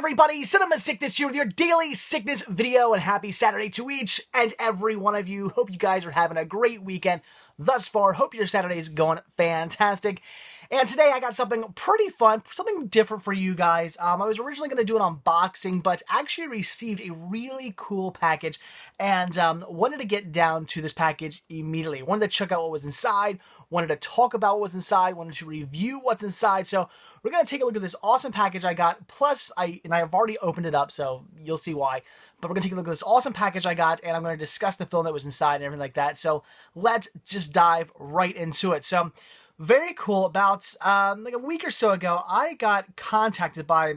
everybody, Cinema Sickness here with your daily sickness video, and happy Saturday to each and every one of you. Hope you guys are having a great weekend thus far. Hope your Saturday is going fantastic. And today I got something pretty fun, something different for you guys. I was originally going to do an unboxing, but actually received a really cool package and wanted to get down to this package immediately. Wanted to check out what was inside, wanted to talk about what was inside, wanted to review what's inside. So we're going to take a look at this awesome package I got. Plus, I have already opened it up, so you'll see why. But we're going to take a look at this awesome package I got, and I'm going to discuss the film that was inside and everything like that. So let's just dive right into it. So very cool. About like a week or so ago, I got contacted by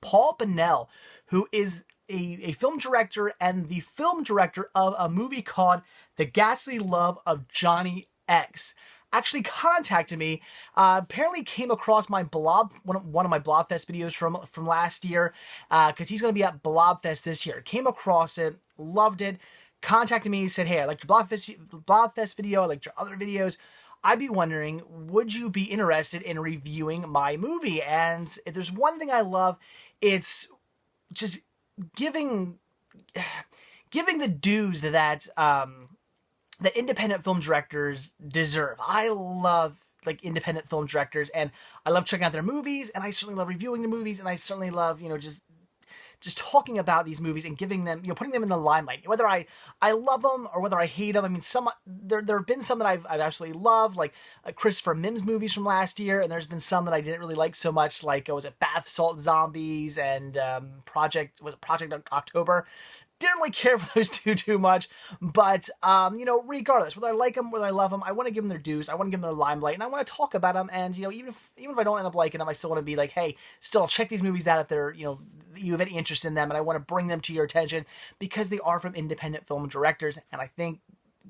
Paul Bennell, who is a film director and the film director of a movie called The Ghastly Love of Johnny X. Actually contacted me, apparently came across my blob, one of my Blobfest videos from last year, because he's going to be at Blobfest this year. Came across it, loved it, contacted me, said, hey, I liked your Blobfest video, I liked your other videos. I'd be wondering, would you be interested in reviewing my movie? And if there's one thing I love, it's just giving the dues that the independent film directors deserve. I love like independent film directors, and I love checking out their movies, and I certainly love reviewing the movies, and I certainly love, just talking about these movies and giving them, putting them in the limelight. Whether I love them or whether I hate them. I mean, there have been some that I've absolutely loved, like Christopher Mims movies from last year, and there's been some that I didn't really like so much, like was it Bath Salt Zombies and Project October. Didn't really care for those two too much, but, regardless, whether I like them, whether I love them, I want to give them their dues, I want to give them their limelight, and I want to talk about them, and, even if I don't end up liking them, I still want to be like, hey, still check these movies out if they're, you have any interest in them, and I want to bring them to your attention, because they are from independent film directors, and I think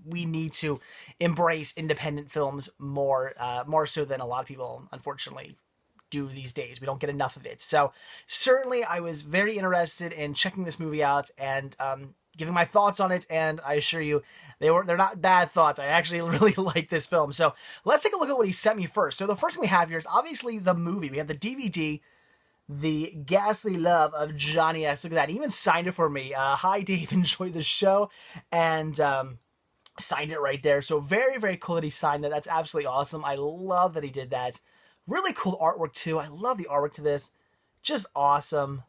we need to embrace independent films more so than a lot of people, unfortunately, do these days. We don't get enough of it. So certainly I was very interested in checking this movie out and giving my thoughts on it, and I assure you they're not bad thoughts. I actually really like this film. So let's take a look at what he sent me first. So the first thing we have here is obviously the movie. We have the DVD, The Ghastly Love of Johnny X. Look at that. He even signed it for me. Hi Dave, enjoy the show, and signed it right there. So very, very cool that he signed that. That's absolutely awesome. I love that he did that. Really cool artwork too. I love the artwork to this. Just awesome.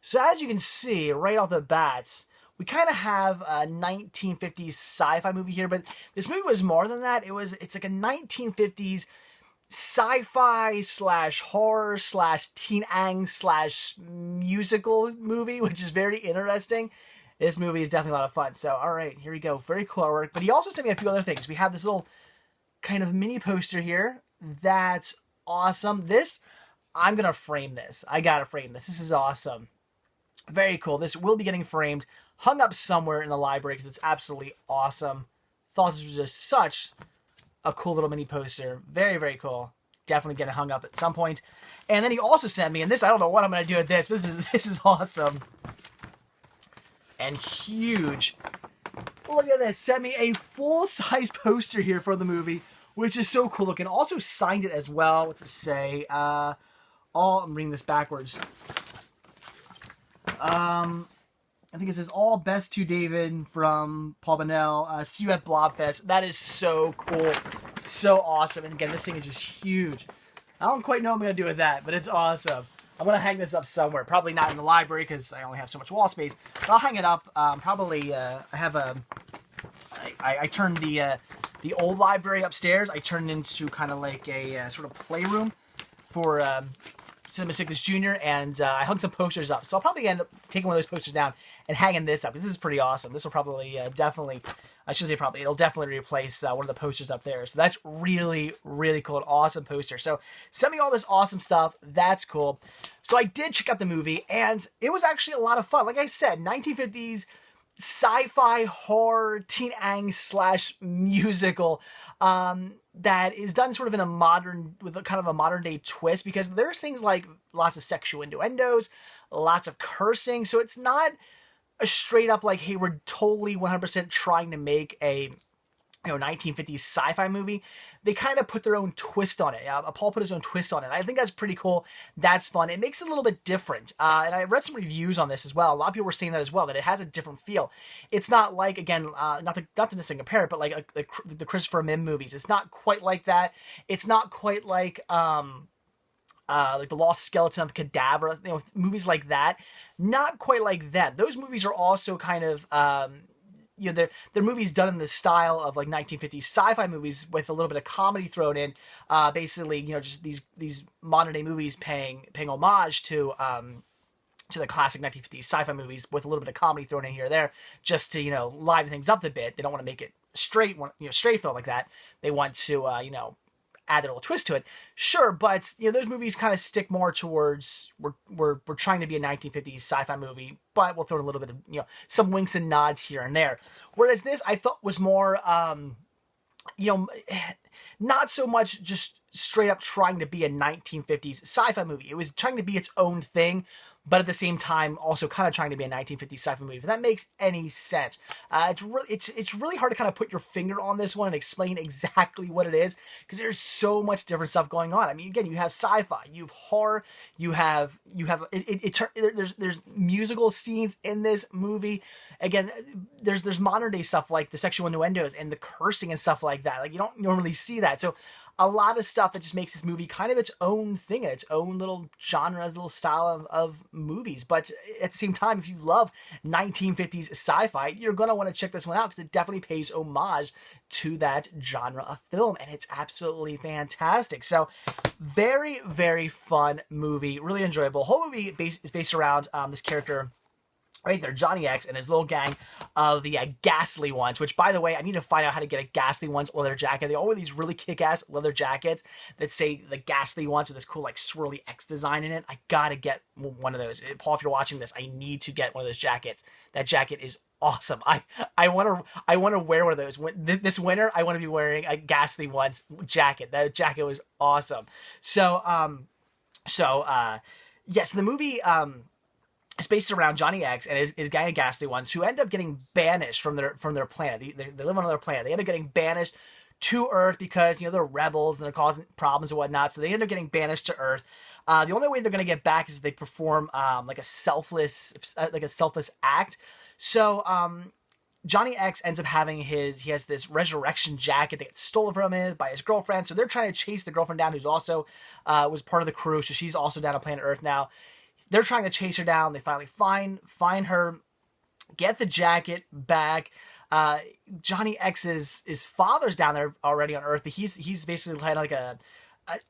So as you can see right off the bat, we kind of have a 1950s sci-fi movie here, but this movie was more than that. It's like a 1950s sci-fi / horror / teen angst / musical movie, which is very interesting. This movie is definitely a lot of fun. So all right, here we go. Very cool artwork. But he also sent me a few other things. We have this little kind of mini poster here. That's awesome. I'm gonna frame this. I gotta frame this. This is awesome. Very cool. This will be getting framed, hung up somewhere in the library because it's absolutely awesome. Thought this was just such a cool little mini poster. Very, very cool. Definitely getting hung up at some point. And then he also sent me, and this, I don't know what I'm gonna do with this, but this is awesome. And huge. Look at this. Sent me a full-size poster here for the movie, which is so cool looking. Also signed it as well. What's it say? I'm reading this backwards. I think it says, all best to David from Paul Bennell. See you at Blobfest. That is so cool. So awesome. And again, this thing is just huge. I don't quite know what I'm going to do with that, but it's awesome. I'm going to hang this up somewhere. Probably not in the library because I only have so much wall space. But I'll hang it up. Probably, I have a... I turned the old library upstairs, I turned into kind of like a sort of playroom for Cinema Sickness Jr., and I hung some posters up. So I'll probably end up taking one of those posters down and hanging this up, because this is pretty awesome. This will probably definitely, I shouldn't say probably, it'll definitely replace one of the posters up there. So that's really, really cool. An awesome poster. So send me all this awesome stuff. That's cool. So I did check out the movie, and it was actually a lot of fun. Like I said, 1950s sci-fi horror teen angst / musical that is done sort of in a modern, with a kind of a modern day twist, because there's things like lots of sexual innuendos, lots of cursing. So it's not a straight up like, hey, we're totally 100% trying to make a 1950s sci-fi movie, they kind of put their own twist on it. Paul put his own twist on it. I think that's pretty cool. That's fun. It makes it a little bit different. And I read some reviews on this as well. A lot of people were saying that as well, that it has a different feel. It's not like, again, not to necessarily compare it, but like the Christopher Mim movies. It's not quite like that. It's not quite like the Lost Skeleton of Cadaver, movies like that. Not quite like that. Those movies are also kind of they're movies done in the style of like 1950s sci-fi movies with a little bit of comedy thrown in. Basically, just these modern day movies paying homage to the classic 1950s sci-fi movies with a little bit of comedy thrown in here or there, just to liven things up a bit. They don't want to make it straight film like that. They want to add a little twist to it, sure, but those movies kind of stick more towards we're trying to be a 1950s sci-fi movie, but we'll throw in a little bit of some winks and nods here and there. Whereas this I felt was more not so much just straight up trying to be a 1950s sci-fi movie. It was trying to be its own thing, but at the same time also kind of trying to be a 1950s sci-fi movie, if that makes any sense. It's really hard to kind of put your finger on this one and explain exactly what it is, because there's so much different stuff going on. I mean, again, you have sci-fi, you have horror, there's musical scenes in this movie. Again, there's modern day stuff like the sexual innuendos and the cursing and stuff like that. Like, you don't normally see that. So a lot of stuff that just makes this movie kind of its own thing, its own little genre, its little style of movies. But at the same time, if you love 1950s sci-fi, you're going to want to check this one out, because it definitely pays homage to that genre of film, and it's absolutely fantastic. So very, very fun movie, really enjoyable. The whole movie is based around this character right there, Johnny X, and his little gang of the Ghastly ones, which, by the way, I need to find out how to get a Ghastly ones leather jacket. They all wear these really kick-ass leather jackets that say the Ghastly ones with this cool, like, swirly X design in it. I gotta get one of those. Paul, if you're watching this, I need to get one of those jackets. That jacket is awesome. I want to wear one of those. This winter, I want to be wearing a Ghastly ones jacket. That jacket was awesome. So the movie, it's based around Johnny X and his gang of Ghastly ones, who end up getting banished from their planet. They live on another planet. They end up getting banished to Earth because they're rebels and they're causing problems and whatnot. So they end up getting banished to Earth. The only way they're going to get back is if they perform like a selfless act. So Johnny X ends up having he has this resurrection jacket that gets stolen from him by his girlfriend. So they're trying to chase the girlfriend down, who's also was part of the crew. So she's also down on planet Earth now. They're trying to chase her down. They finally find her, get the jacket back. Johnny X's father's down there already on Earth, but he's basically kind of like a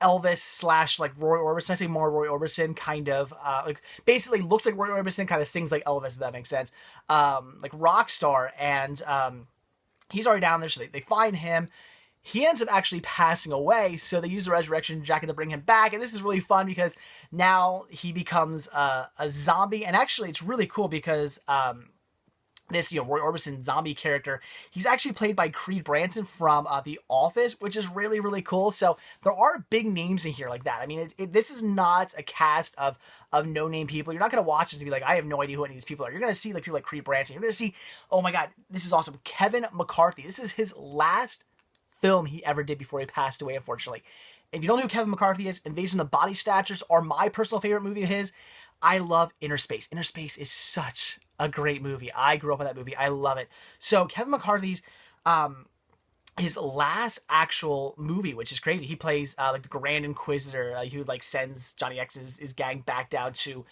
Elvis / like Roy Orbison. I say more Roy Orbison, kind of like basically looks like Roy Orbison, kind of sings like Elvis, if that makes sense. Like rock star, and he's already down there, so they find him. He ends up actually passing away, so they use the resurrection jacket to bring him back, and this is really fun because now he becomes a zombie, and actually it's really cool because this Roy Orbison zombie character, he's actually played by Creed Branson from The Office, which is really, really cool. So there are big names in here like that. I mean, this is not a cast of no-name people. You're not going to watch this and be like, I have no idea who any of these people are. You're going to see like people like Creed Branson. You're going to see, oh my god, this is awesome, Kevin McCarthy. This is his last film he ever did before he passed away, unfortunately. If you don't know who Kevin McCarthy is, Invasion of the Body Snatchers are my personal favorite movie of his. I love Inner Space. Inner Space is such a great movie. I grew up on that movie. I love it. So Kevin McCarthy's his last actual movie, which is crazy. He plays like the Grand Inquisitor, who like sends Johnny X's gang back down to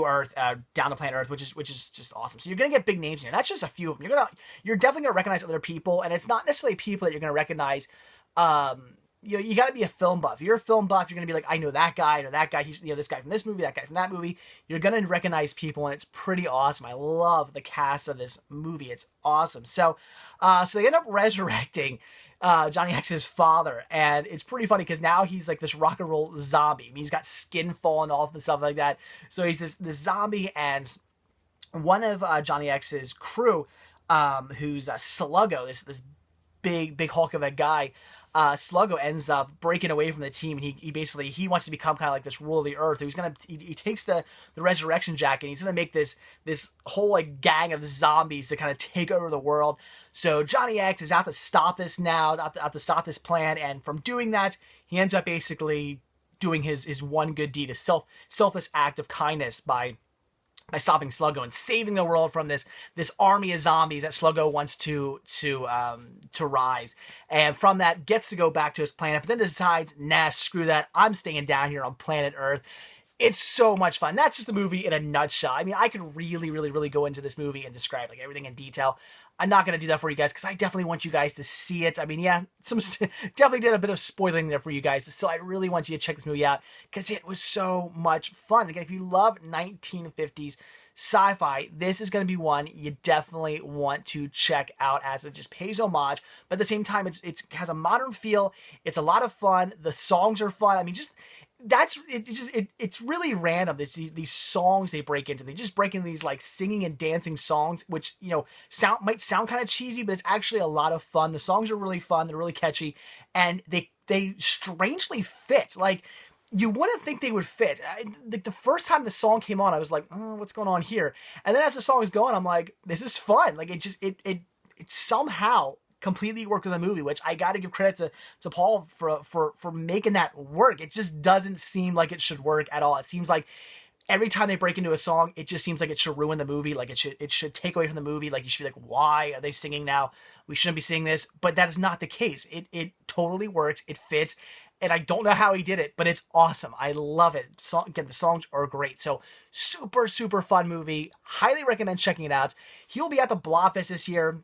Earth, down to planet Earth, which is just awesome. So you're gonna get big names here. That's just a few of them. You're definitely gonna recognize other people, and it's not necessarily people that you're gonna recognize. You got to be a film buff. If you're a film buff, you're gonna be like, I know that guy, or that guy. He's this guy from this movie, that guy from that movie. You're gonna recognize people, and it's pretty awesome. I love the cast of this movie. It's awesome. So they end up resurrecting Johnny X's father, and it's pretty funny because now he's like this rock and roll zombie. I mean, he's got skin falling off and stuff like that. So he's this zombie, and one of Johnny X's crew, who's Sluggo, this big Hulk of a guy, Sluggo ends up breaking away from the team, and he basically he wants to become kind of like this rule of the earth. He takes the resurrection jacket, and he's gonna make this whole like gang of zombies to kind of take over the world. So Johnny X is out to stop this now, out to stop this plan, and from doing that, he ends up basically doing his one good deed, a selfless act of kindness by stopping Sluggo and saving the world from this army of zombies that Sluggo wants to rise. And from that, gets to go back to his planet, but then decides, nah, screw that, I'm staying down here on planet Earth. It's so much fun. That's just the movie in a nutshell. I mean, I could really, really, really go into this movie and describe like everything in detail. I'm not going to do that for you guys because I definitely want you guys to see it. I mean, yeah, definitely did a bit of spoiling there for you guys, but still, I really want you to check this movie out because it was so much fun. Again, if you love 1950s sci-fi, this is going to be one you definitely want to check out as it just pays homage, but at the same time, it has a modern feel. It's a lot of fun. The songs are fun. I mean, just it's really random. These songs they break into. They just break into these like singing and dancing songs, which might sound kind of cheesy, but it's actually a lot of fun. The songs are really fun. They're really catchy, and they strangely fit. Like you wouldn't think they would fit. The first time the song came on, I was like, oh, what's going on here? And then as the song is going, I'm like, this is fun. Like it somehow completely worked with the movie, which I got to give credit to Paul for making that work. It just doesn't seem like it should work at all. It seems like every time they break into a song, it just seems like it should ruin the movie. Like it should take away from the movie. Like you should be like, why are they singing now? We shouldn't be singing this. But that is not the case. It totally works. It fits. And I don't know how he did it, but it's awesome. I love it. Again, the songs are great. So super, super fun movie. Highly recommend checking it out. He'll be at the Blobfest this year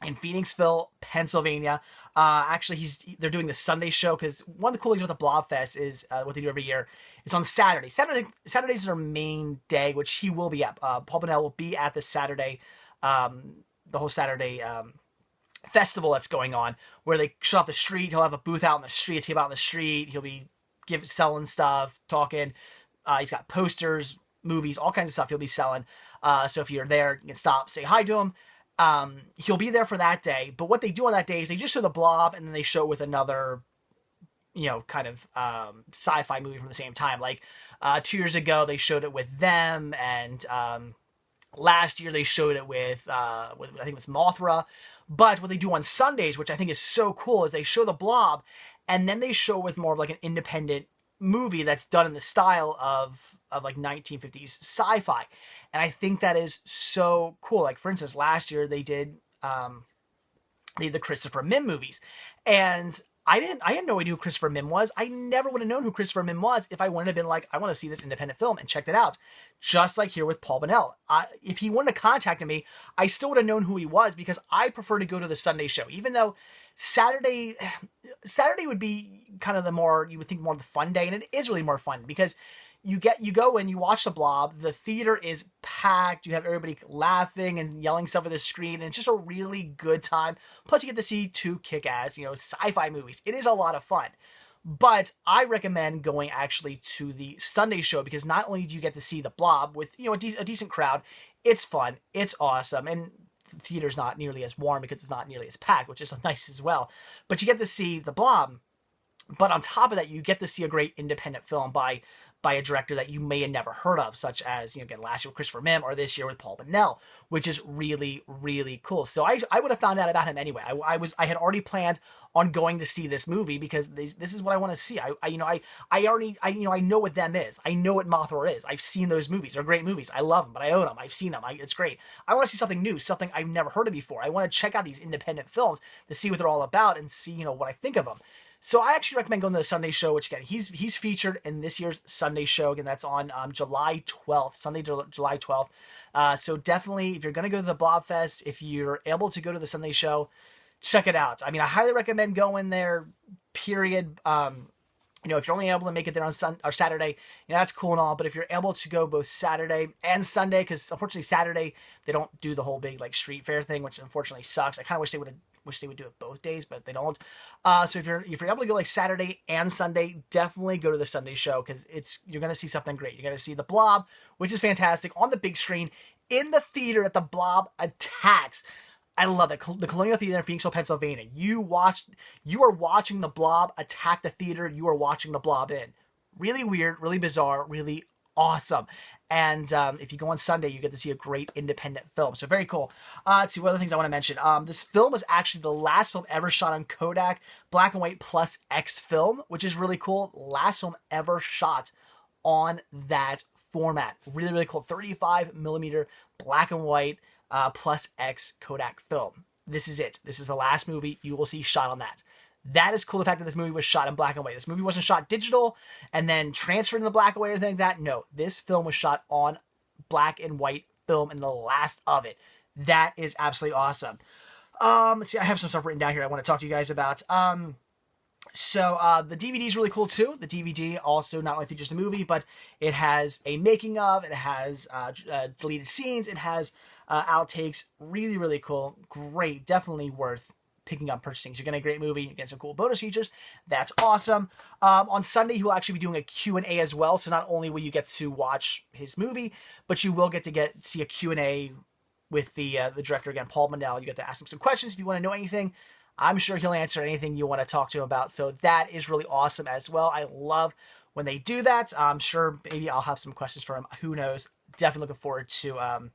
in Phoenixville, Pennsylvania. Actually, they're doing the Sunday show because one of the cool things about the Blobfest is what they do every year. It's on Saturday. Saturdays is their main day, which he will be at. Paul Bennell will be at the Saturday, the whole Saturday festival that's going on, where they shut off the street. He'll have a booth out in the street, a table out in the street. He'll be selling stuff, talking. He's got posters, movies, all kinds of stuff he'll be selling. So if you're there, you can stop, say hi to him. He'll be there for that day, but what they do on that day is they just show the Blob and then they show it with another, kind of sci-fi movie from the same time. Like 2 years ago, they showed it with them, and last year they showed it with I think it was Mothra. But what they do on Sundays, which I think is so cool, is they show the Blob, and then they show with more of like an independent movie that's done in the style of like 1950s sci-fi. And I think that is so cool. Like for instance, last year they did the Christopher Mim movies, and I had no idea who Christopher Mim was. I never would have known who Christopher Mim was if I wouldn't have been like, I want to see this independent film and checked it out. Just like here with Paul Bennell. If he wouldn't have contacted me, I still would have known who he was because I prefer to go to the Sunday show. Even though Saturday would be kind of you would think more of the fun day, and it is really more fun because you go and you watch the Blob. The theater is packed. You have everybody laughing and yelling stuff at the screen, and it's just a really good time. Plus, you get to see two kick-ass, sci-fi movies. It is a lot of fun. But I recommend going actually to the Sunday show because not only do you get to see the Blob with a decent crowd, it's fun, it's awesome, and the theater's not nearly as warm because it's not nearly as packed, which is nice as well. But you get to see the Blob. But on top of that, you get to see a great independent film by a director that you may have never heard of, such as, again, last year with Christopher Mim or this year with Paul Bennell, which is really, really cool. So I would have found out about him anyway. I had already planned on going to see this movie because this is what I want to see. I know what them is. I know what Mothra is. I've seen those movies. They're great movies. I love them, but I own them. I've seen them. It's great. I want to see something new, something I've never heard of before. I want to check out these independent films to see what they're all about and see, what I think of them. So I actually recommend going to the Sunday show, which again, he's featured in this year's Sunday show. Again, that's on July 12th, Sunday, July 12th. So definitely, if you're going to go to the Blobfest, if you're able to go to the Sunday show, check it out. I mean, I highly recommend going there, period. If you're only able to make it there on Saturday, that's cool and all. But if you're able to go both Saturday and Sunday, because unfortunately Saturday, they don't do the whole big like street fair thing, which unfortunately sucks. I kind of wish they would do it both days, but they don't. So if you're able to go like Saturday and Sunday, definitely go to the Sunday show because you're going to see something great. You're going to see the Blob, which is fantastic on the big screen in the theater that the Blob attacks. I love that. The Colonial Theater in Phoenixville, Pennsylvania. You are watching the Blob attack the theater you are watching the Blob in. Really weird, really bizarre, really awesome. And if you go on Sunday, you get to see a great independent film. So very cool. Let's see what other things I want to mention. This film was actually the last film ever shot on Kodak Black and White plus X film, which is really cool. Last film ever shot on that format. Really, really cool. 35 millimeter black and white plus X Kodak film. This is it. This is the last movie you will see shot on that. That is cool, the fact that this movie was shot in black and white. This movie wasn't shot digital and then transferred into black and white or anything like that. No, this film was shot on black and white film and the last of it. That is absolutely awesome. Let's see, I have some stuff written down here I want to talk to you guys about. So the DVD is really cool too. The DVD also not only features the movie, but it has a making of, it has deleted scenes, it has outtakes. Really, really cool. Great. Definitely worth picking up, purchasing. So you're getting a great movie, you're getting some cool bonus features. That's awesome. On Sunday, he will actually be doing a Q&A as well. So not only will you get to watch his movie, but you will get to see a Q&A with the director again, Paul Mandel. You get to ask him some questions if you want to know anything. I'm sure he'll answer anything you want to talk to him about. So that is really awesome as well. I love when they do that. I'm sure maybe I'll have some questions for him. Who knows? Definitely looking forward to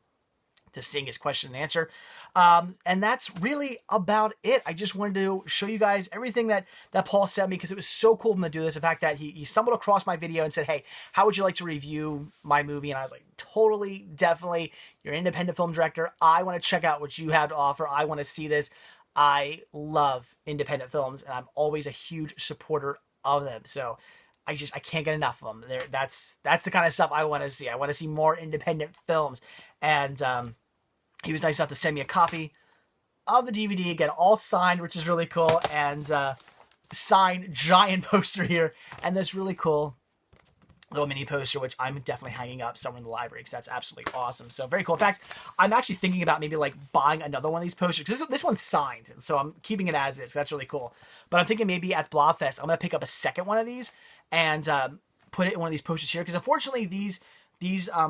seeing his question and answer. And that's really about it. I just wanted to show you guys everything that Paul sent me because it was so cool of him to do this. The fact that he stumbled across my video and said, hey, how would you like to review my movie? And I was like, totally, definitely. You're an independent film director. I want to check out what you have to offer. I want to see this. I love independent films, and I'm always a huge supporter of them. So I can't get enough of them. That's the kind of stuff I want to see. I want to see more independent films. And he was nice enough to send me a copy of the DVD, again, all signed, which is really cool, and signed giant poster here, and this really cool little mini poster, which I'm definitely hanging up somewhere in the library because that's absolutely awesome. So very cool. In fact, I'm actually thinking about maybe like buying another one of these posters because this one's signed, so I'm keeping it as is. That's really cool. But I'm thinking maybe at Blobfest, I'm gonna pick up a second one of these and put it in one of these posters here because unfortunately these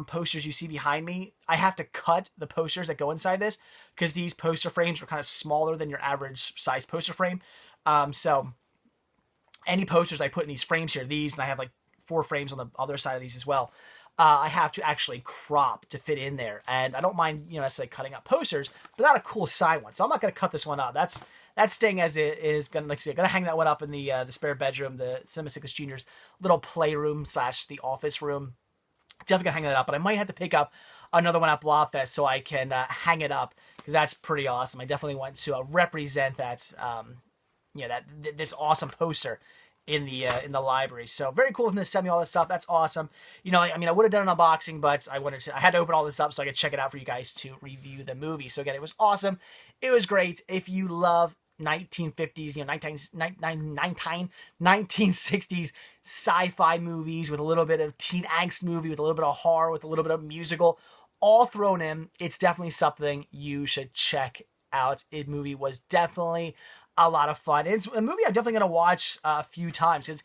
posters you see behind me, I have to cut the posters that go inside this because these poster frames are kind of smaller than your average size poster frame. So any posters I put in these frames here, these, and I have like 4 frames on the other side of these as well, I have to actually crop to fit in there. And I don't mind, necessarily cutting up posters, but not a cool side one. So I'm not going to cut this one up. That's staying as it is. Gonna hang that one up in the spare bedroom, the Cinema Sickness Junior's little playroom / the office room. Definitely gonna hang that up, but I might have to pick up another one at Blobfest so I can hang it up because that's pretty awesome. I definitely want to represent that, this awesome poster in the library. So very cool of him to send me all this stuff. That's awesome. I would have done an unboxing, but I had to open all this up so I could check it out for you guys to review the movie. So again, it was awesome. It was great. If you love 1950s, 1960s sci-fi movies with a little bit of teen angst movie, with a little bit of horror, with a little bit of musical, all thrown in, it's definitely something you should check out. The movie was definitely a lot of fun. It's a movie I'm definitely going to watch a few times because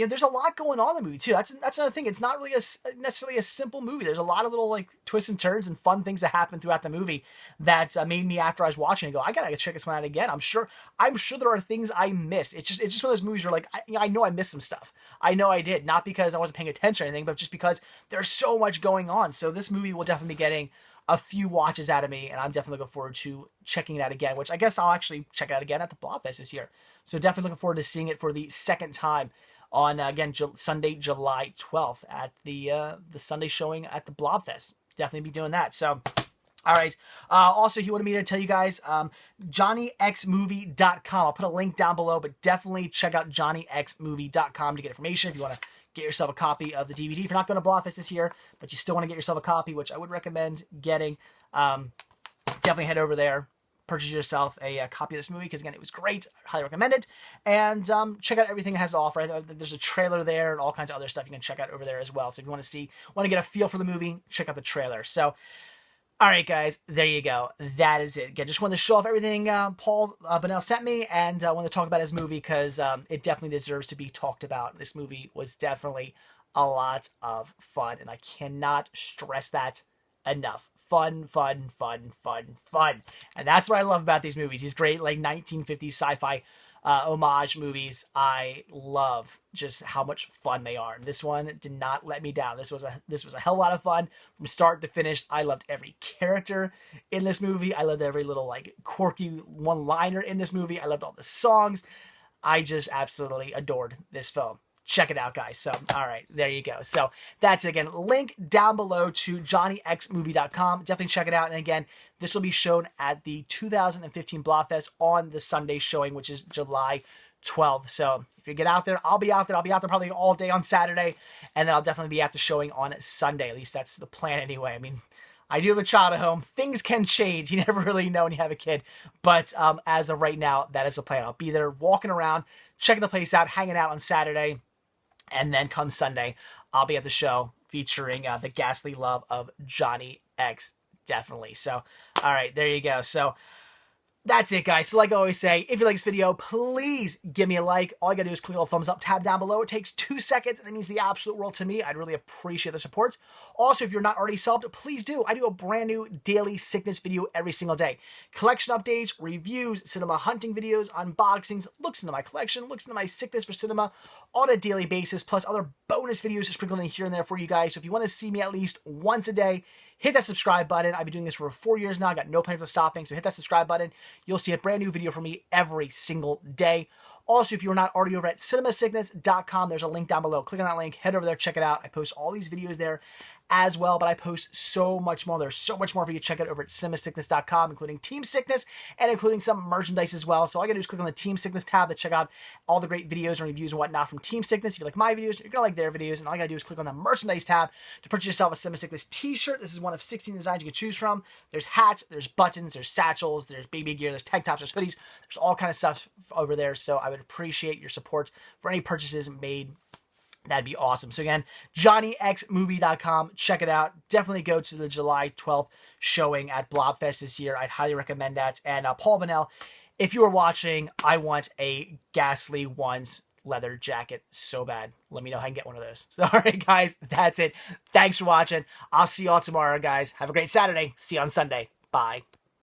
there's a lot going on in the movie too. That's another thing. It's not really necessarily a simple movie. There's a lot of little like twists and turns and fun things that happen throughout the movie that made me, after I was watching it, go, I gotta check this one out again. I'm sure there are things I miss. It's just one of those movies where like I know I missed some stuff. I know I did, not because I wasn't paying attention or anything, but just because there's so much going on. So this movie will definitely be getting a few watches out of me, and I'm definitely looking forward to checking it out again, which I guess I'll actually check it out again at the Blobfest this year. So definitely looking forward to seeing it for the second time on, again, Sunday, July 12th at the Sunday showing at the Blobfest. Definitely be doing that. So, all right. Also, he wanted me to tell you guys, JohnnyXMovie.com. I'll put a link down below, but definitely check out JohnnyXMovie.com to get information if you want to get yourself a copy of the DVD. If you're not going to Blobfest this year, but you still want to get yourself a copy, which I would recommend getting, definitely head over there, purchase yourself a copy of this movie because, again, it was great. I highly recommend it. And check out everything it has to offer. There's a trailer there and all kinds of other stuff you can check out over there as well. So if you want to get a feel for the movie, check out the trailer. So, all right, guys, there you go. That is it. Again, just wanted to show off everything Paul Bonnell sent me, and I want to talk about his movie because it definitely deserves to be talked about. This movie was definitely a lot of fun, and I cannot stress that enough. Fun, fun, fun, fun, fun. And that's what I love about these movies. These great, like, 1950s sci-fi homage movies. I love just how much fun they are. And this one did not let me down. This was a hell of a lot of fun from start to finish. I loved every character in this movie. I loved every little, like, quirky one-liner in this movie. I loved all the songs. I just absolutely adored this film. Check it out, guys. So, all right, there you go. So that's it. Again, link down below to johnnyxmovie.com. Definitely check it out. And again, this will be shown at the 2015 Blobfest on the Sunday showing, which is July 12th. So if you get out there, I'll be out there. I'll be out there probably all day on Saturday, and then I'll definitely be at the showing on Sunday. At least that's the plan anyway. I mean, I do have a child at home. Things can change. You never really know when you have a kid. But as of right now, that is the plan. I'll be there walking around, checking the place out, hanging out on Saturday. And then come Sunday, I'll be at the show featuring the ghastly love of Johnny X, definitely. So, all right, there you go. So, that's it, guys. So like I always say, if you like this video, please give me a like. All you gotta do is click the thumbs up tab down below. It takes 2 seconds, and it means the absolute world to me. I'd really appreciate the support. Also, if you're not already subbed, please do. I do a brand new daily sickness video every single day. Collection updates, reviews, cinema hunting videos, unboxings, looks into my collection, looks into my sickness for cinema on a daily basis, plus other bonus videos sprinkled in here and there for you guys. So if you want to see me at least once a day, hit that subscribe button. I've been doing this for 4 years now. I got no plans of stopping, so hit that subscribe button. You'll see a brand new video from me every single day. Also, if you're not already over at cinemasickness.com, there's a link down below. Click on that link, head over there, check it out. I post all these videos there as well, but I post so much more. There's so much more for you to check out over at cinemasickness.com, including Team Sickness and including some merchandise as well. So all you gotta do is click on the Team Sickness tab to check out all the great videos and reviews and whatnot from Team Sickness. If you like my videos, you're gonna like their videos, and all you gotta do is click on the merchandise tab to purchase yourself a Cinema Sickness t-shirt. This is one of 16 designs you can choose from. There's hats, there's buttons, there's satchels, there's baby gear, there's tank tops, there's hoodies. There's all kind of stuff over there, so I would appreciate your support for any purchases made. That'd be awesome. So again, johnnyxmovie.com. Check it out. Definitely go to the July 12th showing at Blobfest this year. I'd highly recommend that. And Paul Bonnell, if you are watching, I want a Ghastly Ones leather jacket so bad. Let me know how I can get one of those. So, all right, guys, that's it. Thanks for watching. I'll see you all tomorrow, guys. Have a great Saturday. See you on Sunday. Bye.